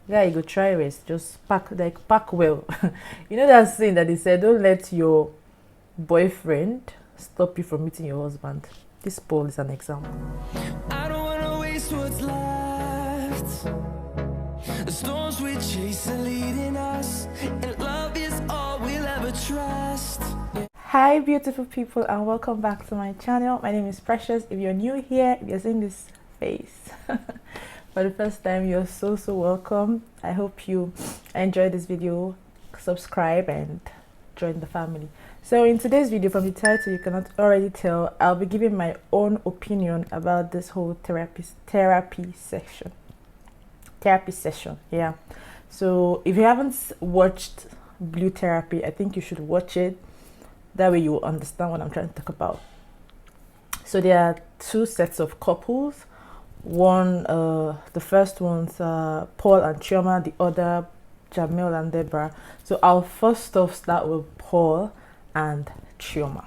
Yeah, you go try rest. Just pack well. You know that saying that they said, don't let your boyfriend stop you from meeting your husband. This poll is an example. I don't wanna waste what's left. The storms we chase are leading us, and love is all we'll ever trust. Hi beautiful people, and welcome back to my channel. My name is Precious. If you're new here, if you're seeing this face for the first time, you're so welcome. I hope you enjoyed this video. Subscribe and join the family. So in today's video, from the title you cannot already tell, I'll be giving my own opinion about this whole therapy session. Yeah. So if you haven't watched Blue Therapy, I think you should watch it. That way you will understand what I'm trying to talk about. So there are two sets of couples. One, the first one's Paul and Chioma, the other Jamel and Deborah. So I'll first off start with Paul and Chioma.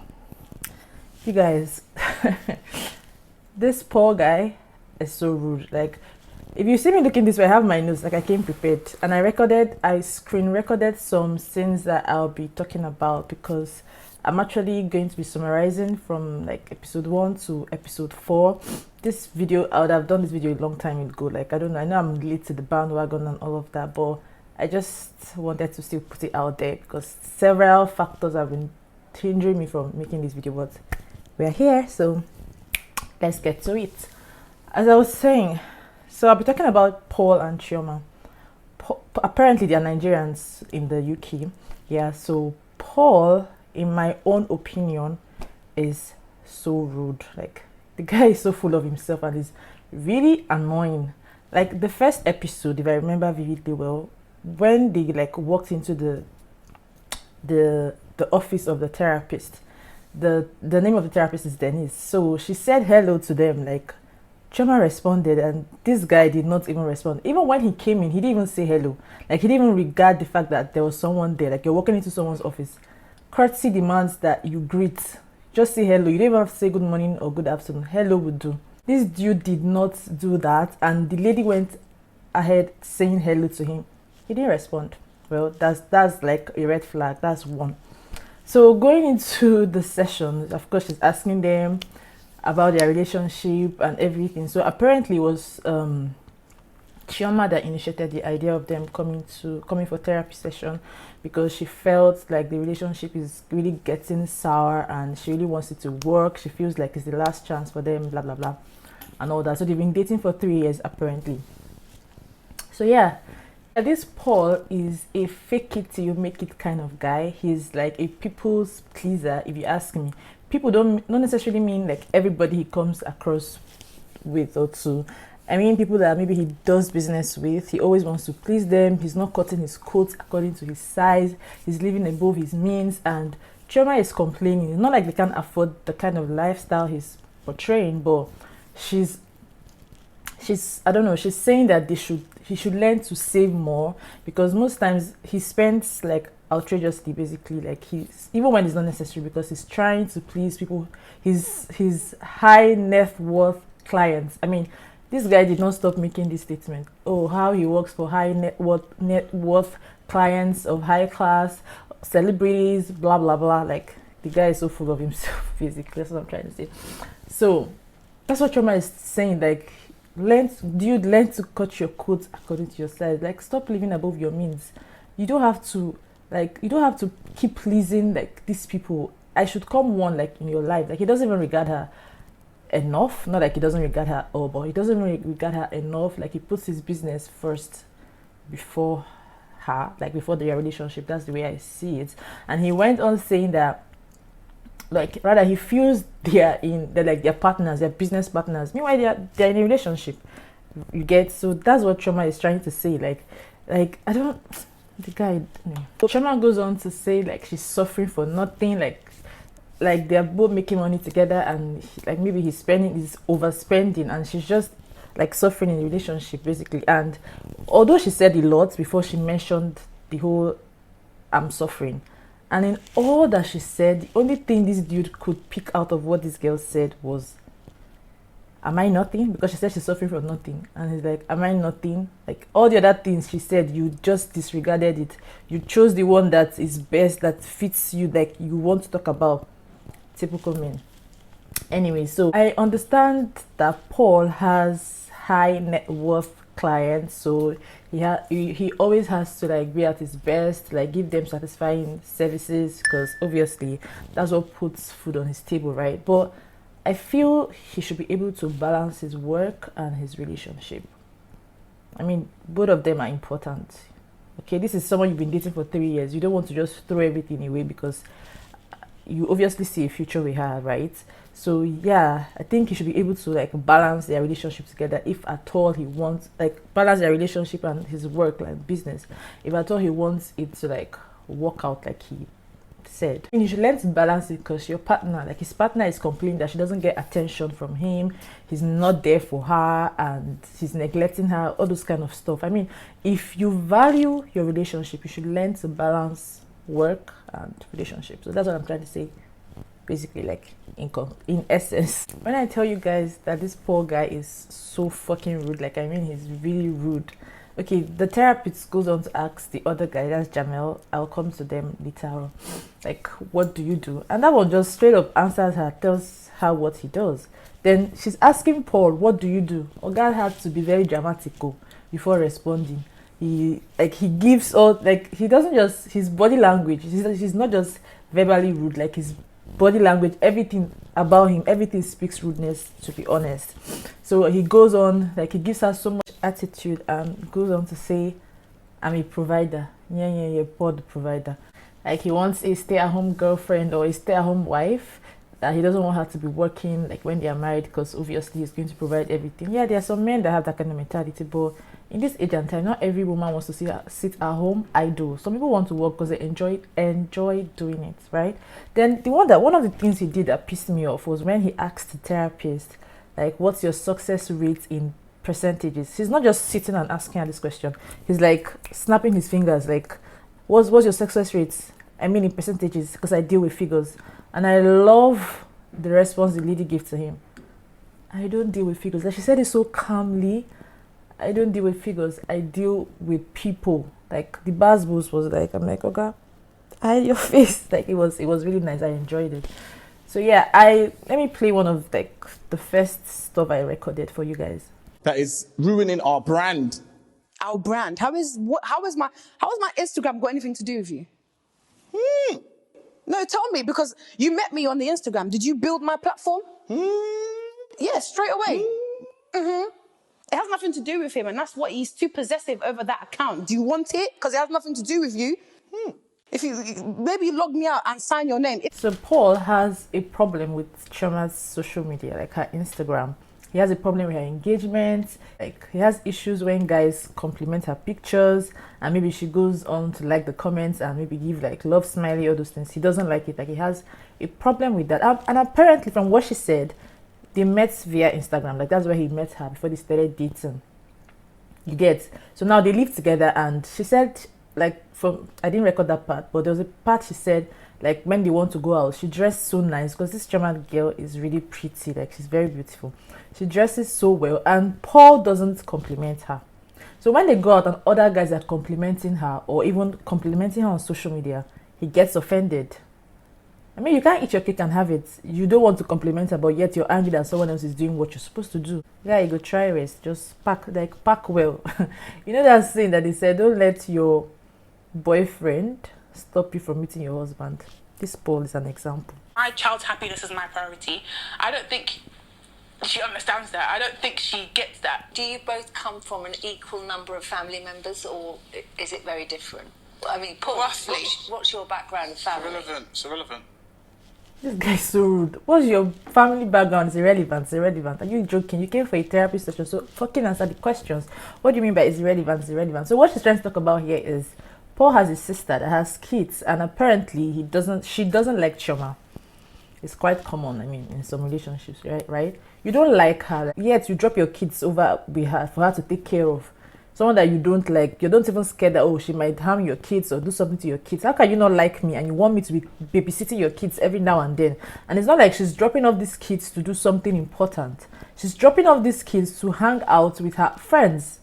You guys, this Paul guy is so rude. Like, if you see me looking this way, I have my notes, like I came prepared, and I screen recorded some scenes that I'll be talking about, because I'm actually going to be summarizing from like episode 1 to episode 4. This video, I would have done this video a long time ago. Like, I don't know, I know I'm late to the bandwagon and all of that, but I just wanted to still put it out there because several factors have been hindering me from making this video, but we're here, so let's get to it. As I was saying, so I'll be talking about Paul and Chioma. Apparently they are Nigerians in the UK. Yeah, so Paul, in my own opinion, is so rude. Like, the guy is so full of himself and is really annoying. Like, the first episode, if I remember vividly well, when they like walked into the office of the therapist, the name of the therapist is Denise. So she said hello to them. Like, Chioma responded, and this guy did not even respond. Even when he came in, he didn't even say hello. Like, he didn't even regard the fact that there was someone there. Like, you're walking into someone's office, courtesy demands that you greet. Just say hello. You don't even have to say good morning or good afternoon. Hello would do. This dude did not do that, and the lady went ahead saying hello to him. He didn't respond. Well, that's like a red flag. That's one. So going into the session, of course, she's asking them about their relationship and everything. So apparently it was Chioma that initiated the idea of them coming for therapy session, because she felt like the relationship is really getting sour and she really wants it to work. She feels like it's the last chance for them, blah blah blah and all that. So they've been dating for 3 years apparently. So yeah, this Paul is a fake it till you make it kind of guy. He's like a people's pleaser, if you ask me. People don't necessarily mean like everybody he comes across with or to. I mean people that maybe he does business with. He always wants to please them. He's not cutting his coat according to his size. He's living above his means, and Chioma is complaining. It's not like they can't afford the kind of lifestyle he's portraying, but she's I don't know, she's saying that he should learn to save more, because most times he spends like outrageously, basically. Like, he's, even when it's not necessary, because he's trying to please people, his high net worth clients. I mean, this guy did not stop making this statement. Oh, how he works for high net worth clients of high class celebrities, blah blah blah. Like, the guy is so full of himself, basically. That's what I'm trying to say. So that's what Chioma is saying. Like, learn to cut your coat according to your size. Like, stop living above your means. You don't have to keep pleasing like these people. I should come one like in your life. Like, he doesn't even regard her enough. Not like he doesn't regard her all, but he doesn't regard her enough. Like, he puts his business first before her, like before their relationship. That's the way I see it. And he went on saying that, like, rather he feels they're like their partners, their business partners. Meanwhile, they're in a relationship. You get? So that's what Chioma is trying to say. Like I don't. The guy. No. So Chioma goes on to say like she's suffering for nothing. Like they're both making money together, and like maybe he's overspending, and she's just like suffering in the relationship, basically. And although she said a lot before she mentioned the whole I'm suffering, and in all that she said, the only thing this dude could pick out of what this girl said was am I nothing? Because she said she's suffering from nothing. And he's like, am I nothing? Like all the other things she said, you just disregarded it. You chose the one that is best, that fits you, like you want to talk about. Typical men. Anyway, so I understand that Paul has high net worth clients, so he always has to like be at his best, like give them satisfying services, because obviously that's what puts food on his table, right? But I feel he should be able to balance his work and his relationship. I mean, both of them are important. Okay, this is someone you've been dating for 3 years. You don't want to just throw everything away because you obviously see a future with her, right? So yeah, I think he should be able to like balance their relationship together, if at all he wants, like balance their relationship and his work, like business, if at all he wants it to like work out like he said. And you should learn to balance it, because your partner, like his partner, is complaining that she doesn't get attention from him, he's not there for her, and he's neglecting her, all those kind of stuff. I mean, if you value your relationship, you should learn to balance work and relationship. So that's what I'm trying to say, basically, like in essence. When I tell you guys that this poor guy is so fucking rude, like I mean he's really rude. Okay, the therapist goes on to ask the other guy, that's Jamel, I'll come to them later on, like, what do you do? And that one just straight up answers her, tells her what he does. Then she's asking Paul, what do you do? Oga had to be very dramatic before responding. He gives all, like, he doesn't just, his body language, he's not just verbally rude, like his body language, everything about him, everything speaks rudeness, to be honest. So he goes on, like he gives her so much attitude, and goes on to say, I'm a provider. Yeah, pod provider. Like he wants a stay-at-home girlfriend or a stay-at-home wife, that he doesn't want her to be working like when they are married, because obviously he's going to provide everything. Yeah, there are some men that have that kind of mentality, but in this age and time, not every woman wants to sit at home idle. Some people want to work because they enjoy doing it, right? Then one of the things he did that pissed me off was when he asked the therapist, like, what's your success rate in percentages? He's not just sitting and asking her this question. He's like snapping his fingers, like, what's your success rate? I mean in percentages, because I deal with figures. And I love the response the lady gave to him. I don't deal with figures. Like she said it so calmly. I don't deal with figures. I deal with people. Like the buzz was like, I'm like, okay, hide your face. Like it was really nice. I enjoyed it. So yeah, let me play one of like the first stuff I recorded for you guys. That is ruining our brand. Our brand. How has my Instagram got anything to do with you? No, tell me, because you met me on the Instagram. Did you build my platform? Yeah, straight away. It has nothing to do with him, and that's what he's too possessive over that account. Do you want it? Because it has nothing to do with you. If you maybe log me out and sign your name. So Paul has a problem with Chioma's social media, like her Instagram. He has a problem with her engagement. Like he has issues when guys compliment her pictures, and maybe she goes on to like the comments and maybe give like love smiley, all those things. He doesn't like it. Like he has a problem with that. And apparently, from what she said, they met via Instagram. Like that's where he met her before they started dating. You get? So now they live together, and she said, like, I didn't record that part, but there was a part she said, like, when they want to go out, she dressed so nice, because this German girl is really pretty, like she's very beautiful. She dresses so well, and Paul doesn't compliment her. So when they go out and other guys are complimenting her, or even complimenting her on social media, he gets offended. I mean, you can't eat your cake and have it. You don't want to compliment her, but yet you're angry that someone else is doing what you're supposed to do. Yeah, you go try rest. Just pack well. You know that saying that they said, don't let your boyfriend stop you from meeting your husband. This Paul is an example. My child's happiness is my priority. I don't think she understands that. I don't think she gets that. Do you both come from an equal number of family members, or is it very different? I mean, Paul, roughly. What's your background and family? It's irrelevant. This guy's so rude. What's your family background? It's irrelevant. Are you joking? You came for a therapy session, so fucking answer the questions. What do you mean by it's irrelevant? So what she's trying to talk about here is Paul has a sister that has kids, and apparently she doesn't like Chioma. It's quite common, I mean, in some relationships, right? You don't like her, yet you drop your kids over with her for her to take care of. someone that you don't like, you don't even scared that, oh, she might harm your kids or do something to your kids. How can you not like me and you want me to be babysitting your kids every now and then? And it's not like she's dropping off these kids to do something important. She's dropping off these kids to hang out with her friends.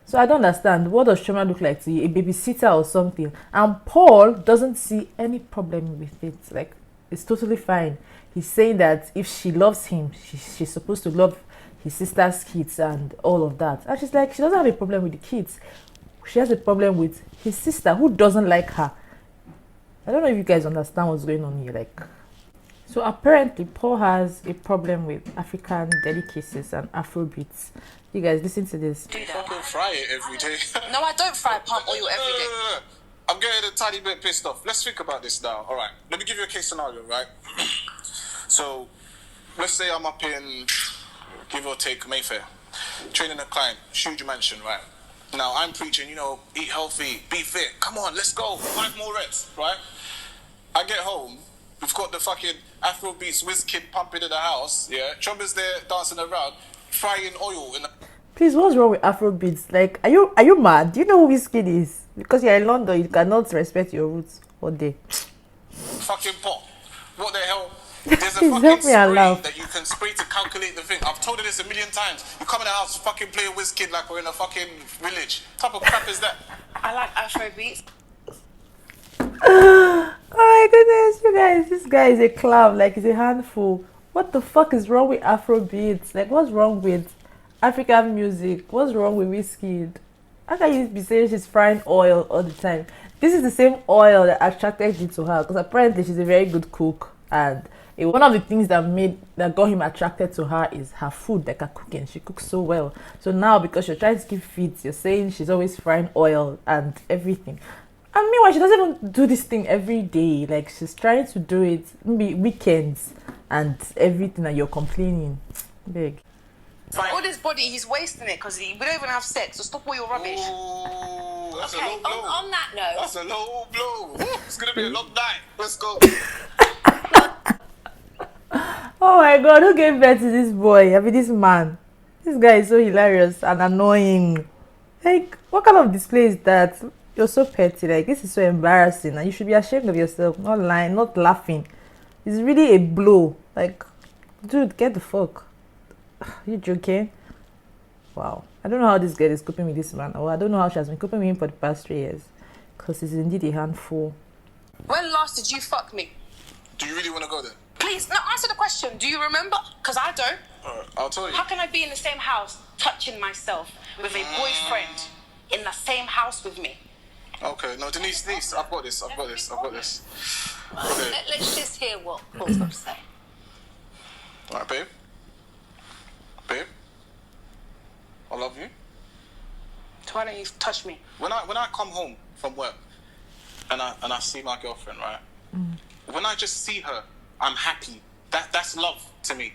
So I don't understand. What does Chioma look like to you? A babysitter or something? And Paul doesn't see any problem with it. Like, it's totally fine. He's saying that if she loves him, she's supposed to love his sister's kids and all of that. And she's like, she doesn't have a problem with the kids. She has a problem with his sister who doesn't like her. I don't know if you guys understand what's going on here. Like, so apparently Paul has a problem with African delicacies and Afrobeats. You guys listen to this. You fucking fry it every day. No, I don't fry palm oil every day. No. I'm getting a tiny bit pissed off. Let's think about this now. All right, let me give you a case scenario, right? So, let's say I'm up in, give or take, Mayfair, training a client, huge mansion, right? Now, I'm preaching, you know, eat healthy, be fit. Come on, let's go. 5 more reps, right? I get home, we've got the fucking Afrobeats whiz kid pumping in the house, yeah? Chomba's there dancing around, frying oil in the... Please, what's wrong with Afrobeats? Like, are you mad? Do you know who Wizkid is? Because you're in London, you cannot respect your roots all day. Fucking pot. What the hell? There's a Please fucking help me out spray loud. that you can spray to calculate the thing. I've told her this a million times. You come in the house, fucking play a whiz kid like we're in a fucking village. What type of crap is that? I like Afrobeats. Oh my goodness, you guys, this guy is a clown. Like, he's a handful. What the fuck is wrong with Afrobeats? Like, what's wrong with African music? What's wrong with Wizkid? How can you be saying she's frying oil all the time? This is the same oil that attracted you to her, because apparently she's a very good cook, and one of the things that got him attracted to her is her food, like her cooking. She cooks so well. So now, because you're trying to keep fit, you're saying she's always frying oil and everything. And meanwhile, she doesn't even do this thing every day. Like, she's trying to do it maybe weekends and everything, and you're complaining. Big. All this body, he's wasting it because we don't even have sex. So stop all your rubbish. Ooh, that's Okay, a low blow. on that note, That's a low blow. It's gonna be a long night. Let's go. Oh my god, who gave birth to this boy? I mean, this man. This guy is so hilarious and annoying. Like, what kind of display is that? You're so petty. Like, this is so embarrassing, and you should be ashamed of yourself. Not lying, not laughing. It's really a blow. Like, dude, get the fuck. You joking? Wow. I don't know how this girl is coping with this man, or I don't know how she has been coping with him for the past 3 years, because he's indeed a handful. When last did you fuck me? Do you really want to go there? Please, no, answer the question. Do you remember? Because I don't. I'll tell you. How can I be in the same house touching myself with a boyfriend in the same house with me? Okay, no, Denise, I've got this. Okay. let's just hear what Paul's got to say. All right, babe. Babe, I love you. So why don't you touch me? When I come home from work and I see my girlfriend, right? When I just see her, I'm happy. That's love to me.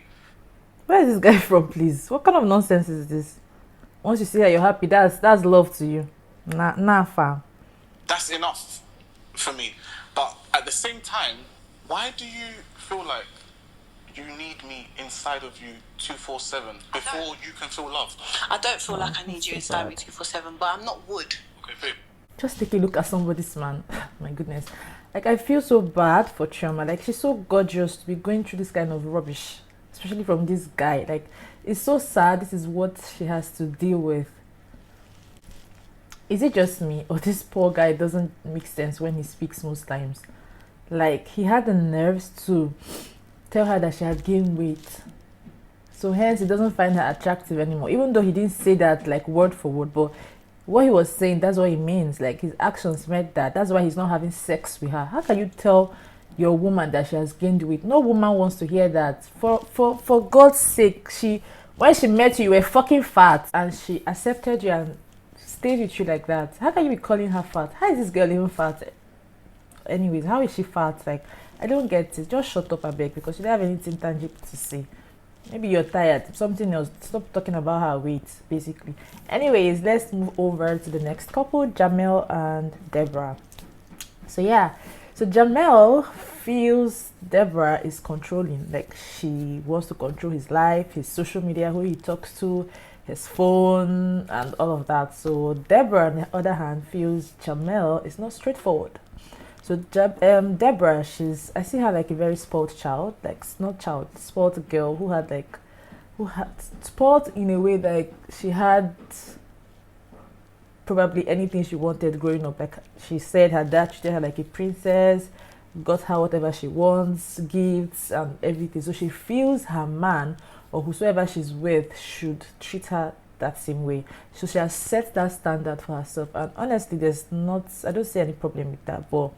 Where is this guy from, please? What kind of nonsense is this? Once you see her, you're happy. That's love to you. Nah, fam. That's enough for me. But at the same time, why do you feel like you need me inside of you 247 before you can feel loved? I don't feel like I need you inside me 247, but I'm not wood. Okay, babe. Just take a look at somebody's man. My goodness. Like, I feel so bad for Chioma. Like, she's so gorgeous to be going through this kind of rubbish, especially from this guy. Like, it's so sad. This is what she has to deal with. Is it just me, or this poor guy doesn't make sense when he speaks most times? Like, he had the nerves to tell her that she had gained weight, so hence he doesn't find her attractive anymore, even though he didn't say that like word for word, but what he was saying, that's what he means. Like, his actions meant that. That's why he's not having sex with her. How can you tell your woman that she has gained weight? No woman wants to hear that. For God's sake, when she met you, you were fucking fat, and she accepted you and stayed with you like that. How can you be calling her fat? How is this girl even fat? Anyways, how is she fat? Like, I don't get it. Just shut up, I beg, because you don't have anything tangible to say. Maybe you're tired. Something else. Stop talking about her weight, basically. Anyways, let's move over to the next couple, Jamel and Deborah. So yeah, so Jamel feels Deborah is controlling. Like, she wants to control his life, his social media, who he talks to, his phone and all of that. So Deborah, on the other hand, feels Jamel is not straightforward. So Deborah, I see her like a very spoiled child, like not child, spoiled girl who had spoiled in a way like she had probably anything she wanted growing up. Like she said, her dad treated her like a princess, got her whatever she wants, gifts and everything. So she feels her man or whosoever she's with should treat her that same way. So she has set that standard for herself. And honestly, I don't see any problem with that. But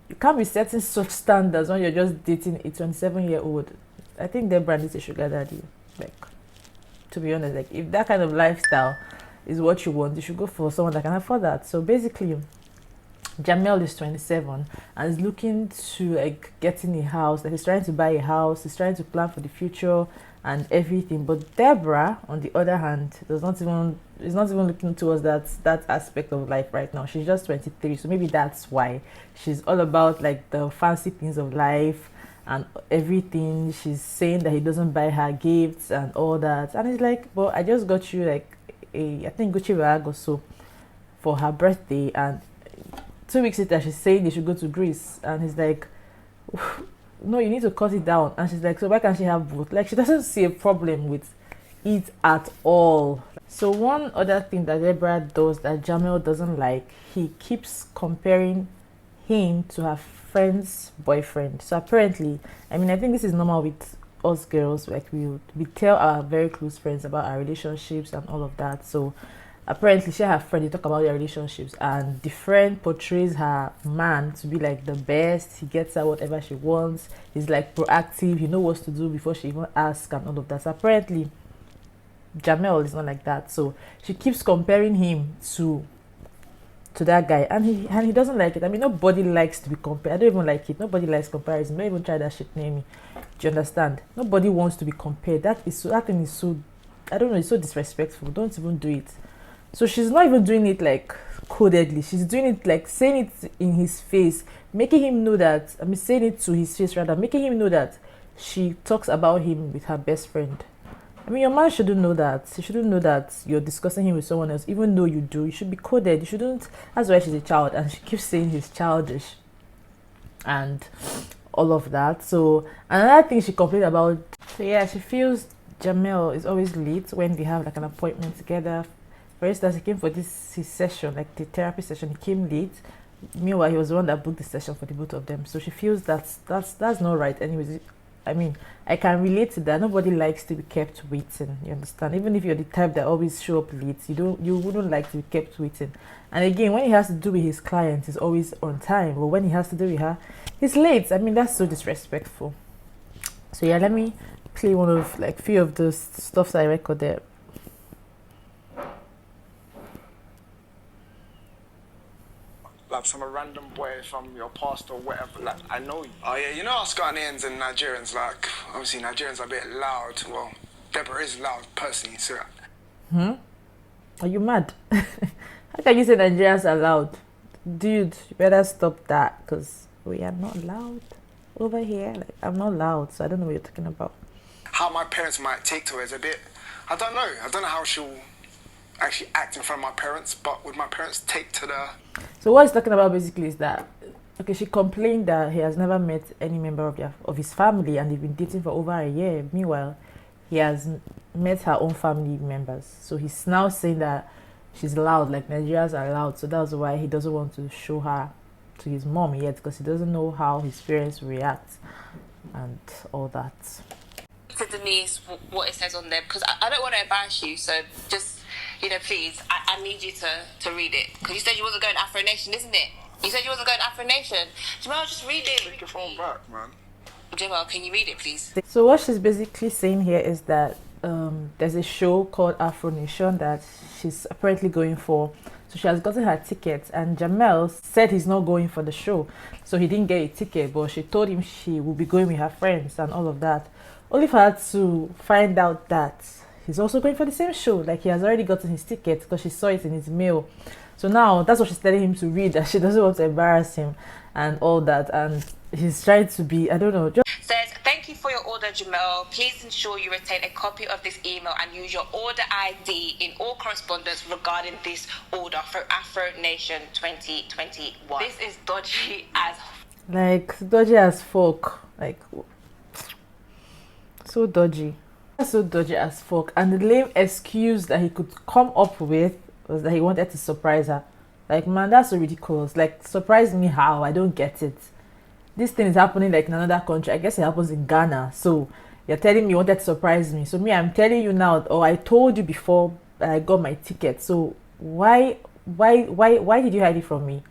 you can't be setting such standards when you're just dating a 27-year-old. I think Deborah needs a sugar daddy. Like, to be honest, like if that kind of lifestyle is what you want, you should go for someone that can afford that. So basically, Jamel is 27 and is looking to like getting a house. Like he's trying to buy a house, he's trying to plan for the future and everything. But Deborah, on the other hand, is not even looking towards that aspect of life right now. She's just 23, so maybe that's why she's all about like the fancy things of life and everything. She's saying that he doesn't buy her gifts and all that, and it's like, well, I just got you like I think Gucci bag or so for her birthday, and 2 weeks later she's saying they should go to Greece, and he's like, no, you need to cut it down. And she's like, so why can't she have both? Like she doesn't see a problem with it at all. So one other thing that Deborah does that Jamel doesn't like, he keeps comparing him to her friend's boyfriend. So apparently, I mean, I think this is normal with us girls. Like we tell our very close friends about our relationships and all of that. So apparently she and her friend, they talk about their relationships, and the friend portrays her man to be like the best. He gets her whatever she wants. He's like proactive, he knows what to do before she even asks and all of that. So apparently Jamel is not like that. So she keeps comparing him to that guy, and he doesn't like it. I mean, nobody likes to be compared. I don't even like it. Nobody likes comparison. Don't even try that shit near me. Do you understand? Nobody wants to be compared. That thing is so, I don't know, it's so disrespectful. Don't even do it. So she's not even doing it like codedly. She's doing it like saying it in his face, making him know that, I mean, saying it to his face rather, making him know that she talks about him with her best friend. I mean, your man shouldn't know that. He shouldn't know that you're discussing him with someone else, even though you do. You should be coded. You shouldn't. That's why she's a child, and she keeps saying he's childish and all of that. So another thing she complained about. So yeah, she feels Jamel is always late when they have like an appointment together. For instance, he came for his session, like the therapy session. He came late. Meanwhile, he was the one that booked the session for the both of them. So she feels that's not right. Anyways, I mean, I can relate to that. Nobody likes to be kept waiting. You understand? Even if you're the type that always show up late, you wouldn't like to be kept waiting. And again, when he has to do with his clients, he's always on time. But when he has to do with her, he's late. I mean, that's so disrespectful. So yeah, let me play one of like few of those stuffs I recorded. Like some random boy from your past or whatever, like I know you. Oh yeah, you know us Ghanaians and Nigerians, like obviously Nigerians are a bit loud. Well, Deborah is loud personally, so. Are you mad? How can you say Nigerians are loud? Dude, you better stop that, because we are not loud over here. Like, I'm not loud, so I don't know what you're talking about. How my parents might take to it is a bit, I don't know how she'll actually act in front of my parents, but would my parents take to the... So what he's talking about basically is that, okay, she complained that he has never met any member of his family, and they've been dating for over a year. Meanwhile, he has met her own family members. So he's now saying that she's loud, like Nigerians are loud. So that's why he doesn't want to show her to his mom yet, because he doesn't know how his parents react and all that. To Denise, what it says on there, because I don't want to embarrass you, so just, you know, please, I need you to read it. Because you said you wasn't going to Afro Nation, isn't it? You said you wasn't going to Afro Nation. Jamal, just read it. Take your phone back, man. Jamal, can you read it, please? So what she's basically saying here is that there's a show called Afro Nation that she's apparently going for. So she has gotten her ticket, and Jamel said he's not going for the show. So he didn't get a ticket, but she told him she will be going with her friends and all of that. Only for her to find out that he's also going for the same show. Like, he has already gotten his ticket because she saw it in his mail. So now that's what she's telling him to read, that she doesn't want to embarrass him and all that. And he's trying to be, I don't know. Says, thank you for your order, Jamel. Please ensure you retain a copy of this email and use your order ID in all correspondence regarding this order for Afro Nation 2021. This is dodgy as Like dodgy as fuck. Like so dodgy. So dodgy as fuck. And the lame excuse that he could come up with was that he wanted to surprise her. Like, man, that's so ridiculous. Like, surprise me how? I don't get it. This thing is happening like in another country. I guess it happens in Ghana. So you're telling me you wanted to surprise me. So me, I'm telling you now, or I told you before I got my ticket. So why did you hide it from me?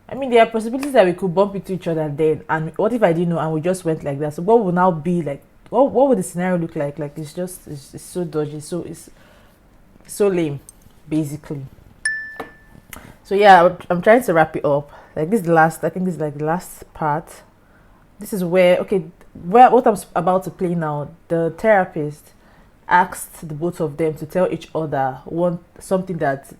I mean, there are possibilities that we could bump into each other then. And what if I didn't know and we just went like that? So what would now be like? What would the scenario look like? Like, it's so dodgy. So it's so lame, basically. So yeah, I'm trying to wrap it up. Like, this is the last, I think this is like the last part. This is where, okay, what I'm about to play now, the therapist asked the both of them to tell each other something that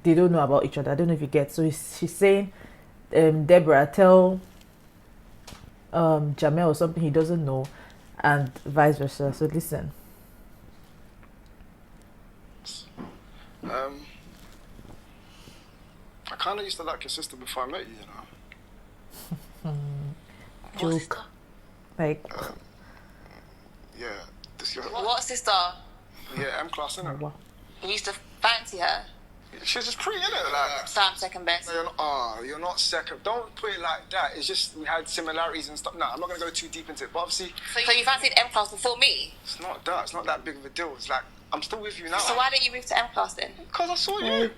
they don't know about each other. I don't know if you get. So she's saying, Deborah, tell Jamel or something he doesn't know, and vice versa. So listen. I kind of used to like your sister before I met you, you know. Joke. Like, yeah, this your what sister? yeah, M class, innit? wow. You used to fancy her. She's just pretty, innit? Like, So I'm second best. you're not second. Don't put it like that. It's just we had similarities and stuff. No, I'm not gonna go too deep into it. But obviously, So you fancied M class before me? it's not that. It's not that big of a deal. It's like I'm still with you now. So why didn't you move to M class then? Because I saw you.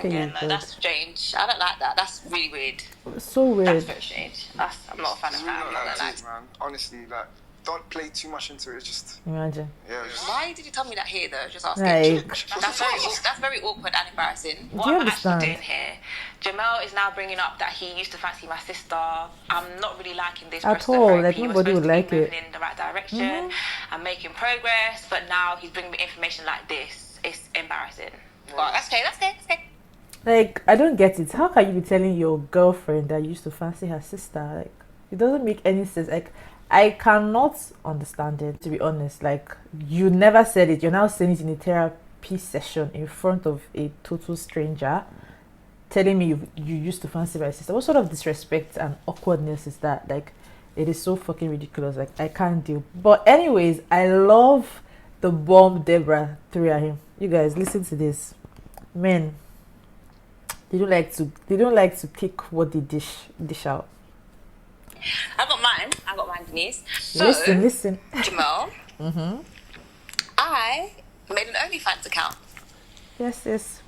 Yeah, no, that's strange. I don't like that. That's really weird. So That's weird. very strange. I'm not a fan of It's that. really I'm not not that gonna deep, lie. man. Honestly, like, don't play too much into it. It's just, Imagine. yeah. It's just, Why did you tell me that here though? Just asking. Like, That's very awkward and embarrassing. What you I'm understand? actually doing here, Jamel is now bringing up that he used to fancy my sister. I'm not really liking this At process of all, therapy. like, He was nobody supposed would to be like it. moving in the right direction and making progress, but now he's bringing me information like this. It's embarrassing. But that's okay. That's okay. That's okay. Like, I don't get it. How can you be telling your girlfriend that you used to fancy her sister? Like, it doesn't make any sense. Like, I cannot understand it, to be honest. Like, you never said it. You're now saying it in a therapy session in front of a total stranger, telling me you used to fancy my sister. What sort of disrespect and awkwardness is that? Like, it is so fucking ridiculous. Like, I can't deal. But anyways, I love the bomb Deborah threw at him. You guys, listen to this. Men, they don't like to take what they dish out. I got mine, Denise. So, Listen. Jamel. I made an OnlyFans account, Yes.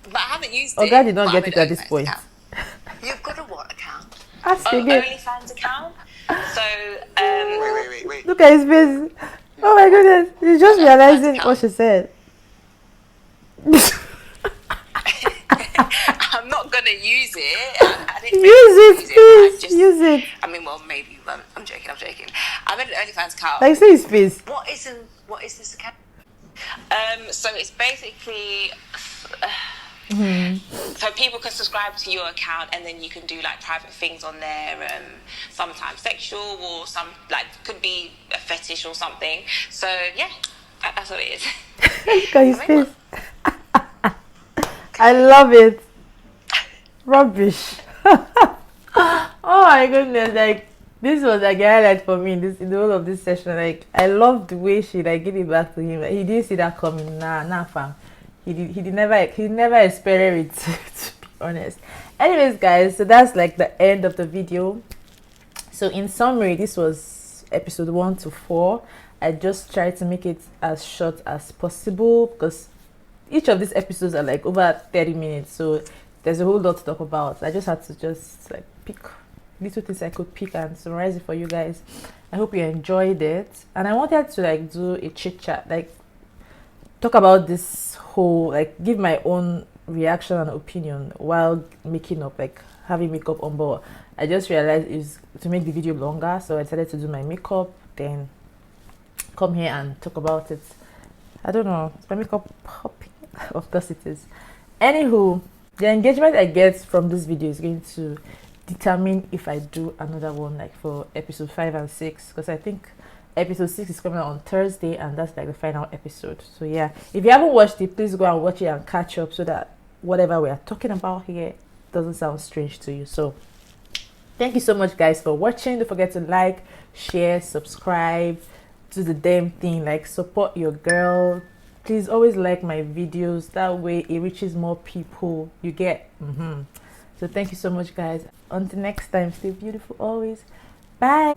but I haven't used Oh, it. God did not but I get made it an at this OnlyFans point. account. You've got a what account? Ask Oh, again. OnlyFans account. So, wait. Look at his face. Oh my goodness. He's just realizing what she said. I'm not gonna use it. I didn't Use it, but I please. just- Use it. I mean, well, maybe. I'm joking. I made an OnlyFans account. Like, see his face. What is this account? So it's basically. So people can subscribe to your account, and then you can do like private things on there. Sometimes sexual, or some like could be a fetish or something. So yeah, that's what it is. Look at his face. I love it. Rubbish. Oh my goodness, like, this was like a highlight for me in the whole of this session. Like, I love the way she like gave it back to him. Like, he didn't see that coming. Nah, fam. He never expected it, to be honest. Anyways, guys, so that's like the end of the video. So in summary, this was episode 1 to 4. I just tried to make it as short as possible because each of these episodes are like over 30 minutes, so there's a whole lot to talk about. I just had to just like pick little things I could pick and summarize it for you guys. I hope you enjoyed it, and I wanted to like do a chit chat, like talk about this whole, like give my own reaction and opinion while making up, like having makeup on board. I just realized is to make the video longer, so I decided to do my makeup, then come here and talk about it. I don't know, it's my makeup popping. Of course it is. Anywho, the engagement I get from this video is going to determine if I do another one like for episode 5 and 6, because I think episode 6 is coming out on Thursday and that's like the final episode. So yeah, if you haven't watched it, please go and watch it and catch up so that whatever we are talking about here doesn't sound strange to you. So thank you so much guys for watching. Don't forget to like, share, subscribe, do the damn thing, like support your girl. Please always like my videos, that way it reaches more people, you get. So thank you so much guys. Until next time, stay beautiful always. Bye.